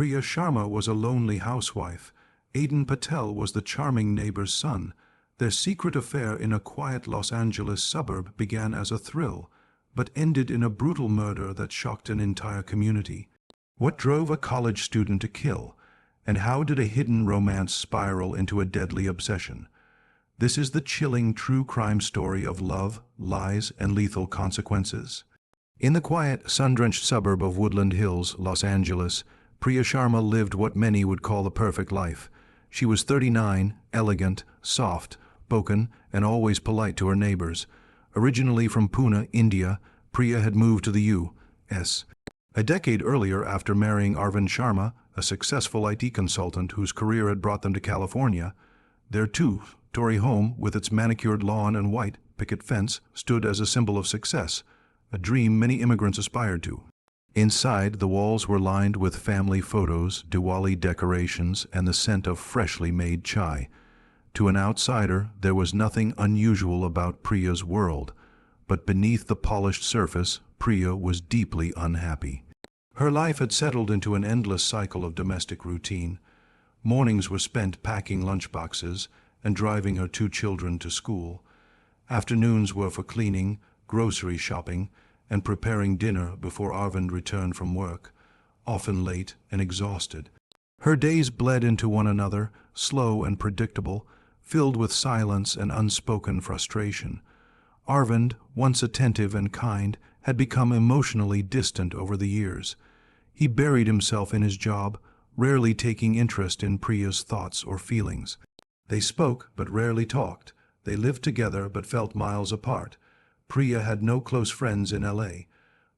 Priya Sharma was a lonely housewife. Aiden Patel was the charming neighbor's son. Their secret affair in a quiet Los Angeles suburb began as a thrill, but ended in a brutal murder that shocked an entire community. What drove a college student to kill? And how did a hidden romance spiral into a deadly obsession? This is the chilling true crime story of love, lies, and lethal consequences. In the quiet, sun-drenched suburb of Woodland Hills, Los Angeles, Priya Sharma lived what many would call the perfect life. She was 39, elegant, soft-spoken, and always polite to her neighbors. Originally from Pune, India, Priya had moved to the U.S. a decade earlier after marrying Arvind Sharma, a successful IT consultant whose career had brought them to California. Their two-story home, with its manicured lawn and white picket fence, stood as a symbol of success, a dream many immigrants aspired to. Inside, the walls were lined with family photos, Diwali decorations, and the scent of freshly made chai. To an outsider, there was nothing unusual about Priya's world, but beneath the polished surface, Priya was deeply unhappy. Her life had settled into an endless cycle of domestic routine. Mornings were spent packing lunchboxes and driving her two children to school. Afternoons were for cleaning, grocery shopping, and preparing dinner before Arvind returned from work, often late and exhausted. Her days bled into one another, slow and predictable, filled with silence and unspoken frustration. Arvind, once attentive and kind, had become emotionally distant over the years. He buried himself in his job, rarely taking interest in Priya's thoughts or feelings. They spoke but rarely talked. They lived together but felt miles apart. Priya had no close friends in LA.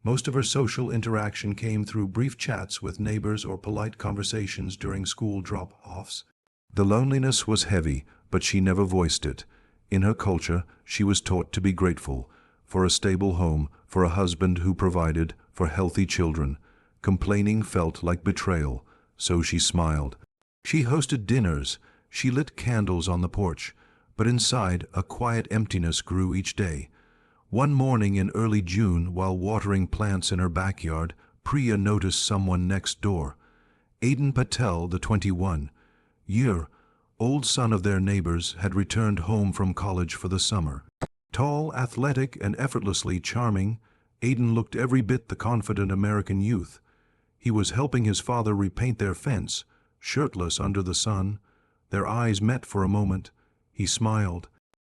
Most of her social interaction came through brief chats with neighbors or polite conversations during school drop-offs. The loneliness was heavy, but she never voiced it. In her culture, she was taught to be grateful for a stable home, for a husband who provided, for healthy children. Complaining felt like betrayal, so she smiled. She hosted dinners, she lit candles on the porch, but inside a quiet emptiness grew each day. One morning in early June, while watering plants in her backyard, Priya noticed someone next door. Aiden Patel, the 21-year-old son of their neighbors, had returned home from college for the summer. Tall, athletic, and effortlessly charming, Aiden looked every bit the confident American youth. He was helping his father repaint their fence, shirtless under the sun. Their eyes met for a moment. He smiled.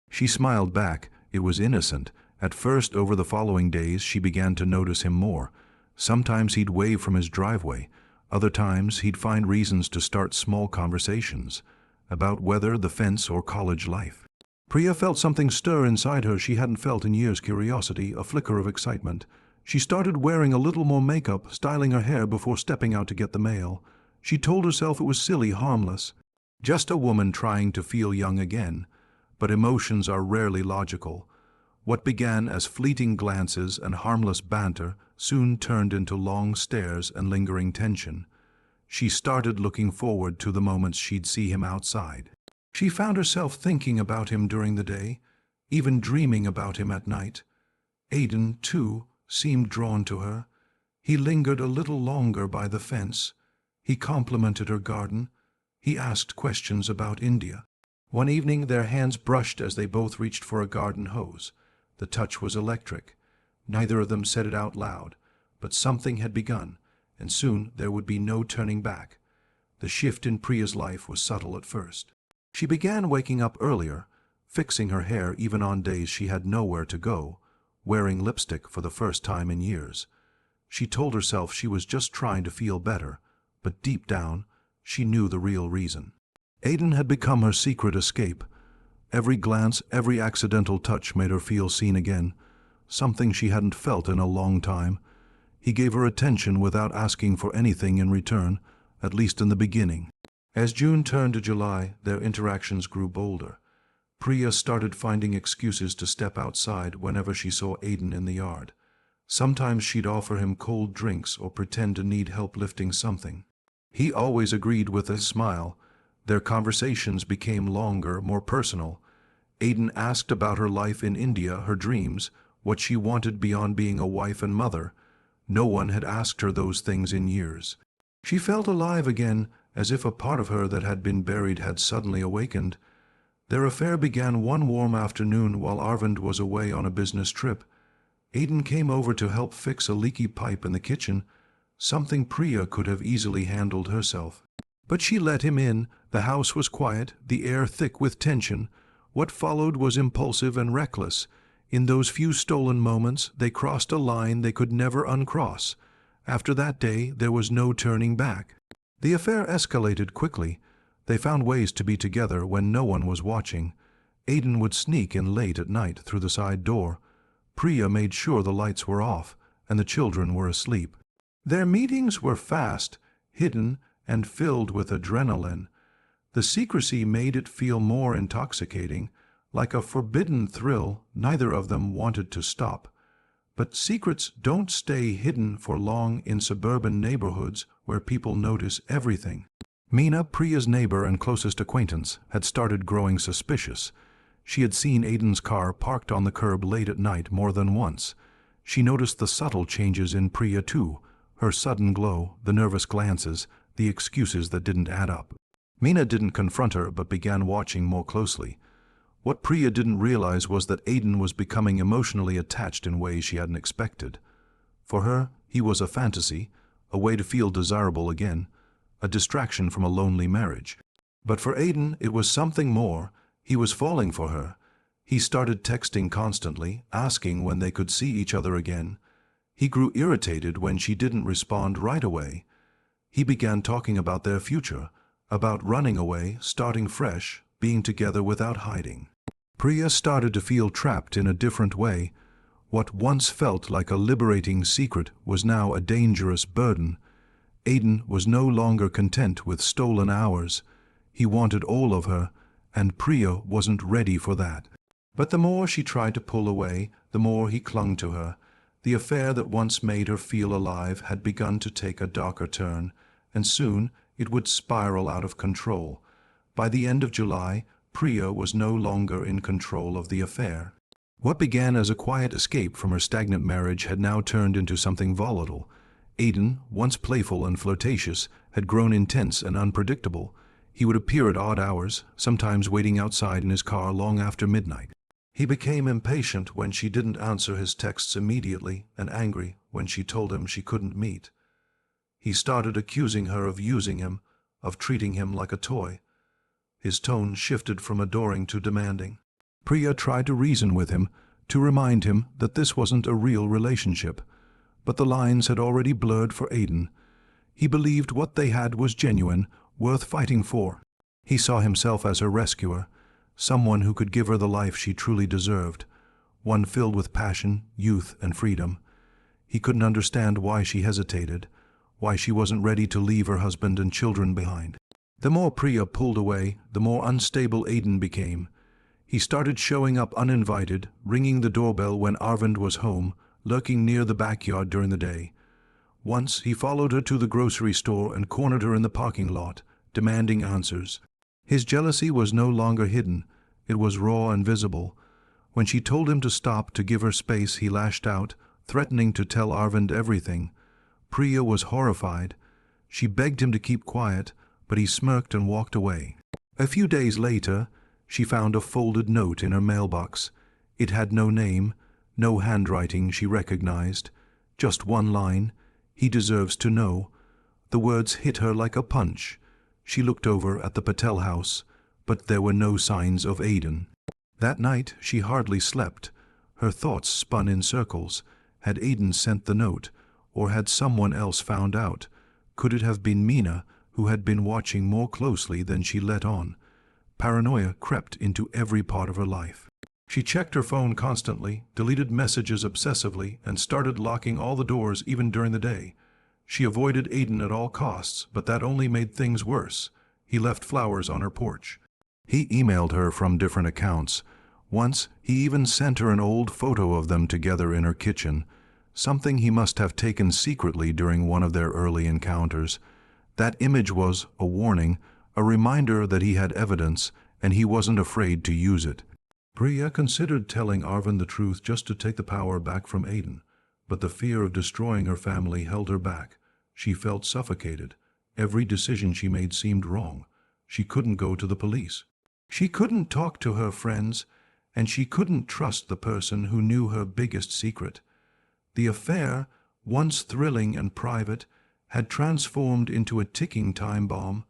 She smiled back. It was innocent. At first, over the following days, she began to notice him more. Sometimes he'd wave from his driveway. Other times, he'd find reasons to start small conversations about weather, the fence, or college life. Priya felt something stir inside her she hadn't felt in years: curiosity, a flicker of excitement. She started wearing a little more makeup, styling her hair before stepping out to get the mail. She told herself it was silly, harmless. Just a woman trying to feel young again. But emotions are rarely logical. What began as fleeting glances and harmless banter soon turned into long stares and lingering tension. She started looking forward to the moments she'd see him outside. She found herself thinking about him during the day, even dreaming about him at night. Aiden, too, seemed drawn to her. He lingered a little longer by the fence. He complimented her garden. He asked questions about India. One evening, their hands brushed as they both reached for a garden hose. The touch was electric. Neither of them said it out loud, but something had begun, and soon there would be no turning back. The shift in Priya's life was subtle at first. She began waking up earlier, fixing her hair even on days she had nowhere to go, wearing lipstick for the first time in years. She told herself she was just trying to feel better, but deep down, she knew the real reason. Aiden had become her secret escape. Every glance, every accidental touch made her feel seen again, something she hadn't felt in a long time. He gave her attention without asking for anything in return, at least in the beginning. As June turned to July, their interactions grew bolder. Priya started finding excuses to step outside whenever she saw Aiden in the yard. Sometimes she'd offer him cold drinks or pretend to need help lifting something. He always agreed with a smile. Their conversations became longer, more personal. Aiden asked about her life in India, her dreams, what she wanted beyond being a wife and mother. No one had asked her those things in years. She felt alive again, as if a part of her that had been buried had suddenly awakened. Their affair began one warm afternoon while Arvind was away on a business trip. Aiden came over to help fix a leaky pipe in the kitchen, something Priya could have easily handled herself. But she let him in. The house was quiet, the air thick with tension. What followed was impulsive and reckless. In those few stolen moments, they crossed a line they could never uncross. After that day, there was no turning back. The affair escalated quickly. They found ways to be together when no one was watching. Aiden would sneak in late at night through the side door. Priya made sure the lights were off and the children were asleep. Their meetings were fast, hidden, and filled with adrenaline. The secrecy made it feel more intoxicating, like a forbidden thrill. Neither of them wanted to stop. But secrets don't stay hidden for long in suburban neighborhoods where people notice everything. Meena, Priya's neighbor and closest acquaintance, had started growing suspicious. She had seen Aiden's car parked on the curb late at night more than once. She noticed the subtle changes in Priya too, her sudden glow, the nervous glances, the excuses that didn't add up. Meena didn't confront her but began watching more closely. What Priya didn't realize was that Aiden was becoming emotionally attached in ways she hadn't expected. For her, he was a fantasy, a way to feel desirable again, a distraction from a lonely marriage. But for Aiden, it was something more. He was falling for her. He started texting constantly, asking when they could see each other again. He grew irritated when she didn't respond right away. He began talking about their future, about running away, starting fresh, being together without hiding. Priya started to feel trapped in a different way. What once felt like a liberating secret was now a dangerous burden. Aiden was no longer content with stolen hours. He wanted all of her, and Priya wasn't ready for that. But the more she tried to pull away, the more he clung to her. The affair that once made her feel alive had begun to take a darker turn, and soon it would spiral out of control. By the end of July, Priya was no longer in control of the affair. What began as a quiet escape from her stagnant marriage had now turned into something volatile. Aiden, once playful and flirtatious, had grown intense and unpredictable. He would appear at odd hours, sometimes waiting outside in his car long after midnight. He became impatient when she didn't answer his texts immediately and angry when she told him she couldn't meet. He started accusing her of using him, of treating him like a toy. His tone shifted from adoring to demanding. Priya tried to reason with him, to remind him that this wasn't a real relationship. But the lines had already blurred for Aiden. He believed what they had was genuine, worth fighting for. He saw himself as her rescuer, someone who could give her the life she truly deserved, one filled with passion, youth, and freedom. He couldn't understand why she hesitated, why she wasn't ready to leave her husband and children behind. The more Priya pulled away, the more unstable Aiden became. He started showing up uninvited, ringing the doorbell when Arvind was home, lurking near the backyard during the day. Once he followed her to the grocery store and cornered her in the parking lot, demanding answers. His jealousy was no longer hidden. It was raw and visible. When she told him to stop, to give her space, he lashed out, threatening to tell Arvind everything. Priya was horrified. She begged him to keep quiet, but he smirked and walked away. A few days later, she found a folded note in her mailbox. It had no name, no handwriting she recognized, just one line, "He deserves to know." The words hit her like a punch. She looked over at the Patel house, but there were no signs of Aiden. That night she hardly slept. Her thoughts spun in circles. Had Aiden sent the note, or had someone else found out? Could it have been Meena, who had been watching more closely than she let on? Paranoia crept into every part of her life. She checked her phone constantly, deleted messages obsessively, and started locking all the doors even during the day. She avoided Aiden at all costs, but that only made things worse. He left flowers on her porch. He emailed her from different accounts. Once, he even sent her an old photo of them together in her kitchen, something he must have taken secretly during one of their early encounters. That image was a warning, a reminder that he had evidence, and he wasn't afraid to use it. Priya considered telling Arvin the truth just to take the power back from Aiden, but the fear of destroying her family held her back. She felt suffocated, Every decision she made seemed wrong. She couldn't go to the police. She couldn't talk to her friends, and she couldn't trust the person who knew her biggest secret. The affair, once thrilling and private, had transformed into a ticking time bomb,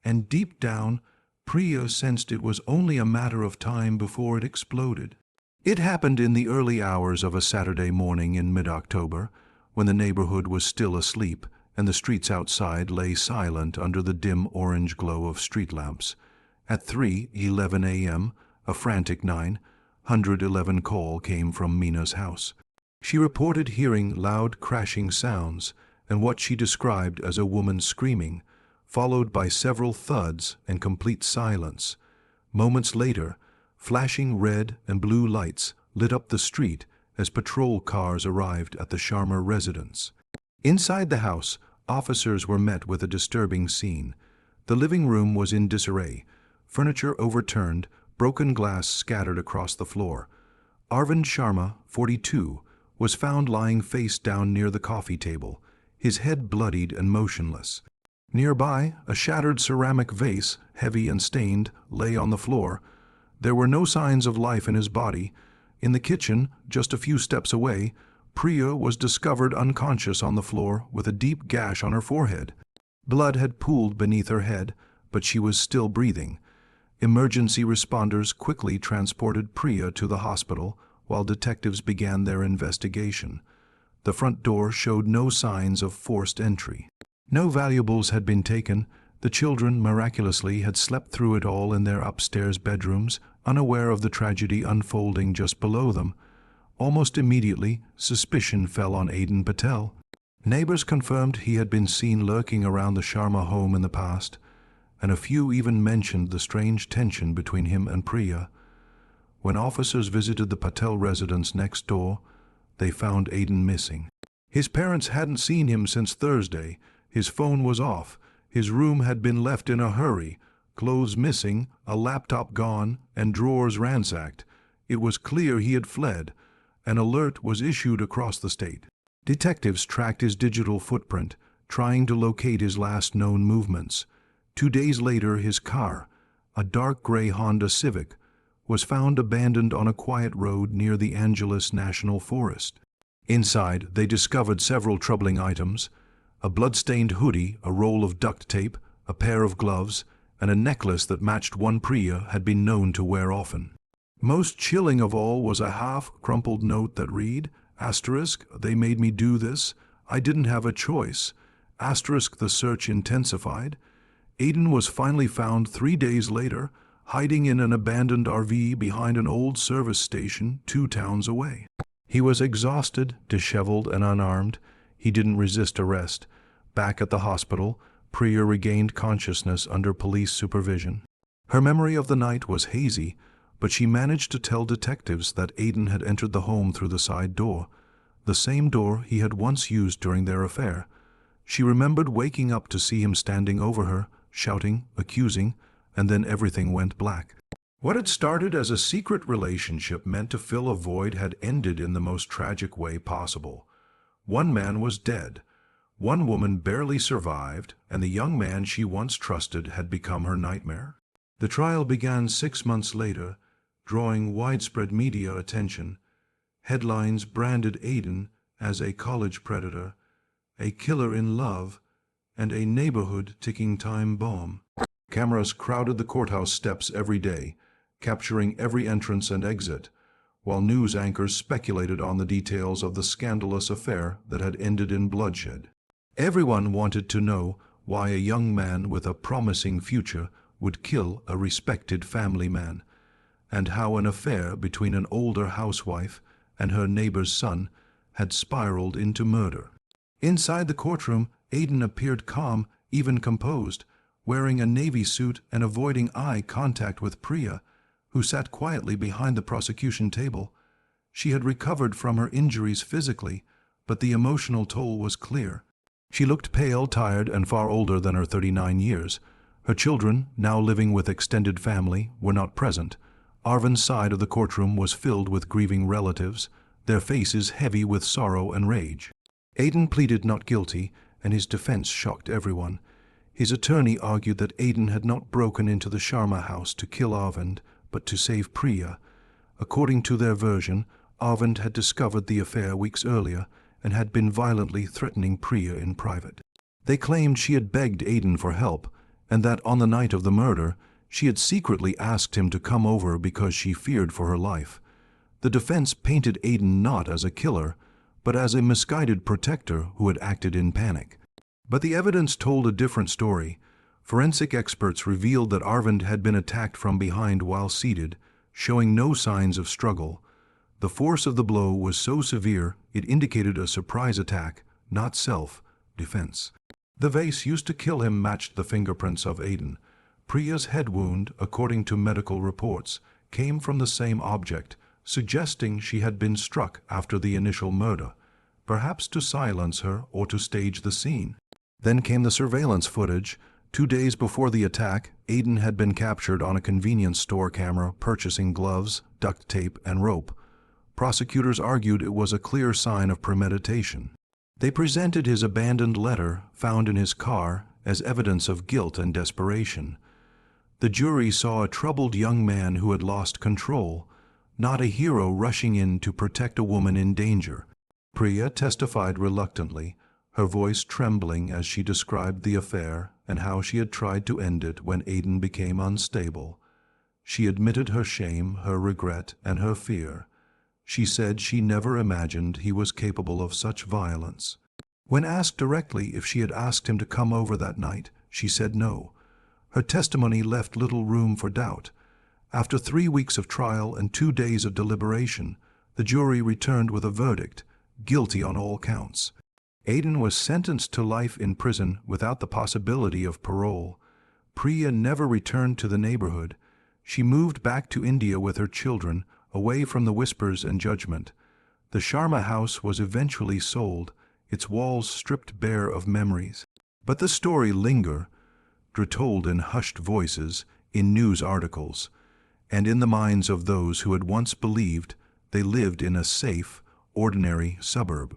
and deep down, Priya sensed it was only a matter of time before it exploded. It happened in the early hours of a Saturday morning in mid-October, when the neighborhood was still asleep and the streets outside lay silent under the dim orange glow of street lamps. At 3:11 a.m., a frantic 911 call came from Mina's house. She reported hearing loud crashing sounds and what she described as a woman screaming, followed by several thuds and complete silence. Moments later, flashing red and blue lights lit up the street as patrol cars arrived at the Sharma residence. Inside the house, officers were met with a disturbing scene. The living room was in disarray, furniture overturned, broken glass scattered across the floor. Arvind Sharma, 42, was found lying face down near the coffee table, his head bloodied and motionless. Nearby, a shattered ceramic vase, heavy and stained, lay on the floor. There were no signs of life in his body. In the kitchen, just a few steps away, Priya was discovered unconscious on the floor with a deep gash on her forehead. Blood had pooled beneath her head, but she was still breathing. Emergency responders quickly transported Priya to the hospital while detectives began their investigation. The front door showed no signs of forced entry. No valuables had been taken. The children, miraculously, had slept through it all in their upstairs bedrooms, unaware of the tragedy unfolding just below them. Almost immediately, suspicion fell on Aiden Patel. Neighbors confirmed he had been seen lurking around the Sharma home in the past, and a few even mentioned the strange tension between him and Priya. When officers visited the Patel residence next door, they found Aiden missing. His parents hadn't seen him since Thursday. His phone was off. His room had been left in a hurry, clothes missing, a laptop gone, and drawers ransacked. It was clear he had fled. An alert was issued across the state. Detectives tracked his digital footprint, trying to locate his last known movements. 2 days later, his car, a dark gray Honda Civic, was found abandoned on a quiet road near the Angeles National Forest. Inside, they discovered several troubling items: a blood-stained hoodie, a roll of duct tape, a pair of gloves, and a necklace that matched one Priya had been known to wear often. Most chilling of all was a half-crumpled note that read, "They made me do this. I didn't have a choice." The search intensified. Aiden was finally found 3 days later, hiding in an abandoned RV behind an old service station 2 towns away. He was exhausted, disheveled, and unarmed. He didn't resist arrest. Back at the hospital, Priya regained consciousness under police supervision. Her memory of the night was hazy, but she managed to tell detectives that Aiden had entered the home through the side door, the same door he had once used during their affair. She remembered waking up to see him standing over her, shouting, accusing, and then everything went black. What had started as a secret relationship meant to fill a void had ended in the most tragic way possible. One man was dead. One woman barely survived, and the young man she once trusted had become her nightmare. The trial began 6 months later, drawing widespread media attention. Headlines branded Aiden as a college predator, a killer in love, and a neighborhood ticking time bomb. Cameras crowded the courthouse steps every day, capturing every entrance and exit, while news anchors speculated on the details of the scandalous affair that had ended in bloodshed. Everyone wanted to know why a young man with a promising future would kill a respected family man, and how an affair between an older housewife and her neighbor's son had spiraled into murder. Inside the courtroom, Aiden appeared calm, even composed, wearing a navy suit and avoiding eye contact with Priya, who sat quietly behind the prosecution table. She had recovered from her injuries physically, but the emotional toll was clear. She looked pale, tired, and far older than her 39 years. Her children, now living with extended family, were not present. Arvin's side of the courtroom was filled with grieving relatives, their faces heavy with sorrow and rage. Aiden pleaded not guilty, and his defense shocked everyone. His attorney argued that Aiden had not broken into the Sharma house to kill Arvind, but to save Priya. According to their version, Arvind had discovered the affair weeks earlier and had been violently threatening Priya in private. They claimed she had begged Aiden for help, and that on the night of the murder, she had secretly asked him to come over because she feared for her life. The defense painted Aiden not as a killer, but as a misguided protector who had acted in panic. But the evidence told a different story. Forensic experts revealed that Arvind had been attacked from behind while seated, showing no signs of struggle. The force of the blow was so severe it indicated a surprise attack, not self-defense. The vase used to kill him matched the fingerprints of Aiden. Priya's head wound, according to medical reports, came from the same object, suggesting she had been struck after the initial murder, perhaps to silence her or to stage the scene. Then came the surveillance footage. 2 days before the attack, Aiden had been captured on a convenience store camera purchasing gloves, duct tape, and rope. Prosecutors argued it was a clear sign of premeditation. They presented his abandoned letter, found in his car, as evidence of guilt and desperation. The jury saw a troubled young man who had lost control, not a hero rushing in to protect a woman in danger. Priya testified reluctantly, her voice trembling as she described the affair and how she had tried to end it when Aiden became unstable. She admitted her shame, her regret, and her fear. She said she never imagined he was capable of such violence. When asked directly if she had asked him to come over that night, she said no. Her testimony left little room for doubt. After 3 weeks of trial and 2 days of deliberation, the jury returned with a verdict, guilty on all counts. Aiden was sentenced to life in prison without the possibility of parole. Priya never returned to the neighborhood. She moved back to India with her children, away from the whispers and judgment. The Sharma house was eventually sold, its walls stripped bare of memories. But the story lingered, retold in hushed voices, in news articles, and in the minds of those who had once believed they lived in a safe, ordinary suburb.